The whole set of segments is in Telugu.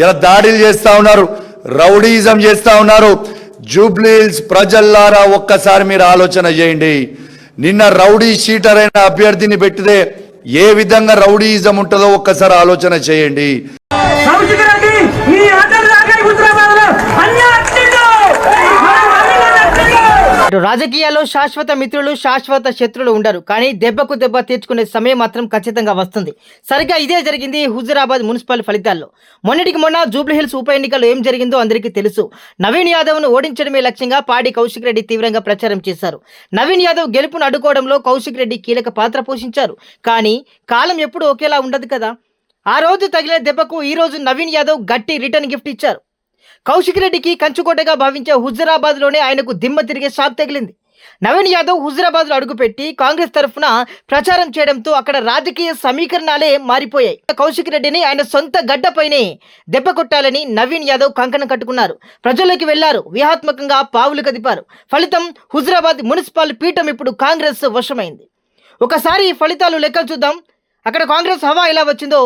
ఇలా దాడులు చేస్తూ ఉన్నారు, రౌడీజం చేస్తూ ఉన్నారు. జూబ్లీహిల్స్ ప్రజల్లారా ఒక్కసారి మీరు ఆలోచన చేయండి. నిన్న రౌడీ షీటర్ అయిన అభ్యర్థిని పెట్టితే ఏ విధంగా రౌడీయిజం ఉంటుందో ఒక్కసారి ఆలోచన చేయండి. రాజకీయాల్లో శాశ్వత మిత్రులు శాశ్వత శత్రులు ఉండరు, కానీ దెబ్బకు దెబ్బ తీర్చుకునే సమయం మాత్రం ఖచ్చితంగా వస్తుంది. సరిగ్గా ఇదే జరిగింది హుజూరాబాద్ మున్సిపల్ ఫలితాల్లో. మొన్నటికి మొన్న జూబ్లీహిల్స్ ఉప ఎన్నికల్లో ఏం జరిగిందో అందరికీ తెలుసు. నవీన్ యాదవ్ను ఓడించడమే లక్ష్యంగా పాడి కౌశిక్ రెడ్డి తీవ్రంగా ప్రచారం చేశారు. నవీన్ యాదవ్ గెలుపును అడ్డుకోవడంలో కౌశిక్ రెడ్డి కీలక పాత్ర పోషించారు. కానీ కాలం ఎప్పుడూ ఒకేలా ఉండదు కదా. ఆ రోజు తగిలిన దెబ్బకు ఈ రోజు నవీన్ యాదవ్ గట్టి రిటర్న్ గిఫ్ట్ ఇచ్చారు. కౌశిక్ రెడ్డికి కంచుకోటగా భావించే హుజూరాబాద్లోనే ఆయనకు దిమ్మ తిరిగే షాక్ తగిలింది. నవీన్ యాదవ్ హుజూరాబాద్లో అడుగుపెట్టి కాంగ్రెస్ తరఫున ప్రచారం చేయడంతో అక్కడ రాజకీయ సమీకరణాలే మారిపోయాయి. కౌశిక్ రెడ్డిని ఆయన సొంత గడ్డపైనే దెబ్బ కొట్టాలని నవీన్ యాదవ్ కంకణం కట్టుకున్నారు. ప్రజల్లోకి వెళ్లారు, వ్యూహాత్మకంగా పావులు కదిపారు. ఫలితం హుజూరాబాద్ మున్సిపల్ పీఠం ఇప్పుడు కాంగ్రెస్ వశమైంది. ఒకసారి ఈ ఫలితాలు లెక్కలు చూద్దాం. అక్కడ కాంగ్రెస్ హవా ఎలా వచ్చిందో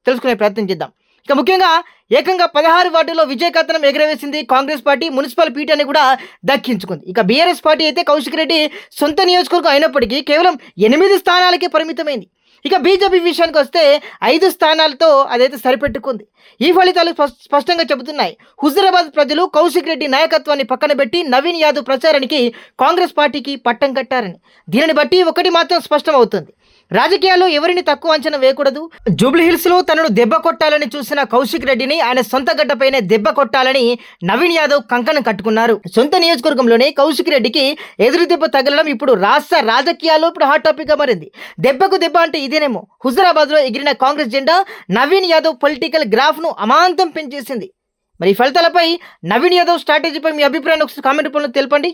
తెలుసుకునే ప్రయత్నం చేద్దాం. ఇక ముఖ్యంగా ఏకంగా 16 వార్డుల్లో విజయకత్తనం ఎగరవేసింది కాంగ్రెస్ పార్టీ. మున్సిపల్ పీఠాన్ని కూడా దక్కించుకుంది. ఇక బీఆర్ఎస్ పార్టీ అయితే కౌశిక్ రెడ్డి సొంత నియోజకవర్గం అయినప్పటికీ కేవలం 8 స్థానాలకే పరిమితమైంది. ఇక బీజేపీ విషయానికి వస్తే 5 స్థానాలతో అదైతే సరిపెట్టుకుంది. ఈ ఫలితాలు స్పష్టంగా చెబుతున్నాయి. హుజూరాబాద్ ప్రజలు కౌశిక్ రెడ్డి నాయకత్వాన్ని పక్కన పెట్టి నవీన్ యాదవ్ ప్రచారానికి కాంగ్రెస్ పార్టీకి పట్టం కట్టారని. దీనిని బట్టి ఒకటి మాత్రం స్పష్టమవుతుంది, రాజకీయాల్లో ఎవరిని తక్కువ అంచనా వేయకూడదు. జూబ్లీహిల్స్ లో తనను దెబ్బ కొట్టాలని చూసిన కౌశిక్ రెడ్డిని ఆయన సొంత గడ్డపైనే దెబ్బ కొట్టాలని నవీన్ యాదవ్ కంకణం కట్టుకున్నారు. సొంత నియోజకవర్గంలోనే కౌశిక్ రెడ్డికి ఎదురు దెబ్బ తగలడం ఇప్పుడు రాష్ట్ర రాజకీయాల్లో ఇప్పుడు హాట్ టాపిక్ గా మారింది. దెబ్బకు దెబ్బ అంటే ఇదేనేమో. హుజూరాబాద్ లో ఎగిరిన కాంగ్రెస్ జెండా నవీన్ యాదవ్ పొలిటికల్ గ్రాఫ్ ను అమాంతం పెంచేసింది. మరి ఈ ఫలితాలపై నవీన్ యాదవ్ స్ట్రాటజీపై మీ అభిప్రాయాన్ని ఒకసారి కామెంట్ రూపంలో తెలపండి.